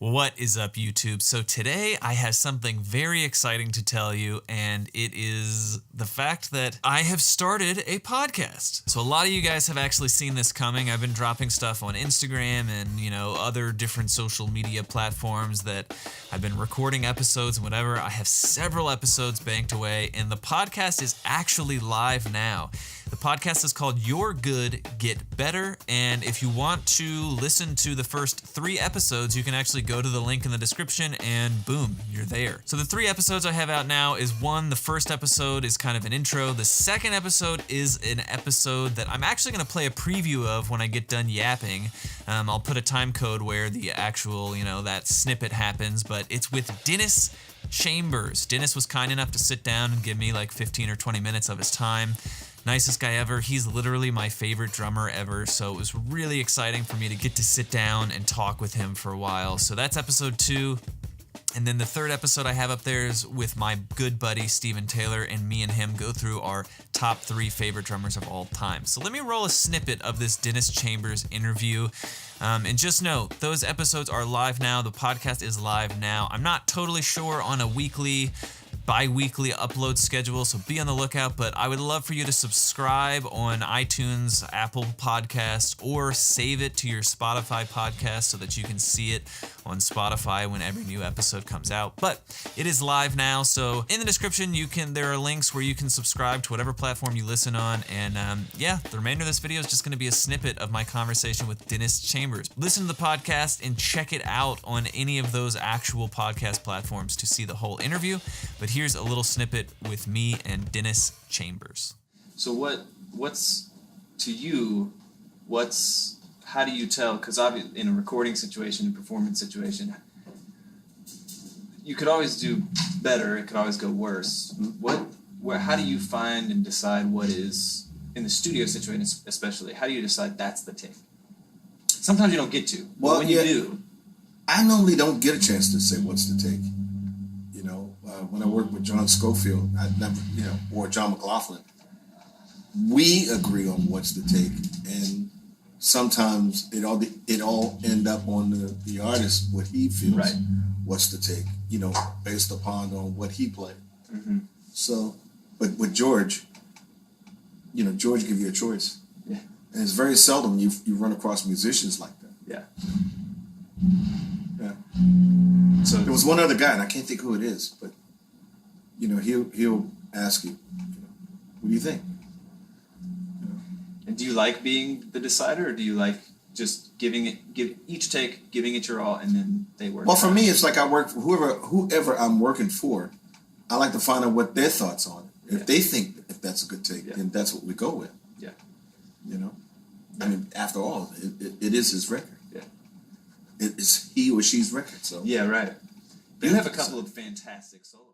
What is up, YouTube? So today I have something very exciting to tell you, and it is the fact that I have started a podcast. So a lot of you guys have actually seen this coming. I've been dropping stuff on Instagram and, other different social media platforms that I've been recording episodes and whatever. I have several episodes banked away, and the podcast is actually live now. The podcast is called You're Good, Get Better, and if you want to listen to the first 3 episodes, you can actually go to the link in the description and boom, you're there. So the 3 episodes I have out now is the first episode is kind of an intro. The second episode is an episode that I'm actually going to play a preview of when I get done yapping. I'll put a time code where the actual, that snippet happens, but it's with Dennis Chambers. Dennis was kind enough to sit down and give me like 15 or 20 minutes of his time. Nicest guy ever. He's literally my favorite drummer ever, so it was really exciting for me to get to sit down and talk with him for a while. So that's episode 2. And then the third episode I have up there is with my good buddy Steven Taylor, and me and him go through our top 3 favorite drummers of all time. So let me roll a snippet of this Dennis Chambers interview. And just know, those episodes are live now. The podcast is live now. I'm not totally sure on a bi-weekly upload schedule, so be on the lookout, but I would love for you to subscribe on iTunes, Apple Podcasts, or save it to your Spotify podcast so that you can see it on Spotify when every new episode comes out. But it is live now, so in the description there are links where you can subscribe to whatever platform you listen on, and the remainder of this video is just going to be a snippet of my conversation with Dennis Chambers. Listen to the podcast and check it out on any of those actual podcast platforms to see the whole interview, but here's a little snippet with me and Dennis Chambers. So what's to you, how do you tell, because obviously in a recording situation, a performance situation, you could always do better, it could always go worse. How do you find and decide what is, in the studio situation especially, how do you decide that's the take? Sometimes you don't get to, but when you do. I normally don't get a chance to say what's the take. When I work with John Schofield, or John McLaughlin, we agree on what's the take, and sometimes it all end up on the artist, what he feels, right. What's the take, based upon on what he played. Mm-hmm. So, but with George, George give you a choice, yeah, and it's very seldom you run across musicians like that. Yeah. Yeah. So there was one other guy, and I can't think who it is, but he'll ask you, what do you think? And do you like being the decider, or do you like just giving it your all, and then they work? Well, for me, it's like I work for whoever I'm working for. I like to find out what their thoughts on it. If they think if that's a good take, then that's what we go with. Yeah. I mean, after all, it is his record. Yeah. It's he or she's record. So yeah, right. You have a couple of fantastic solo.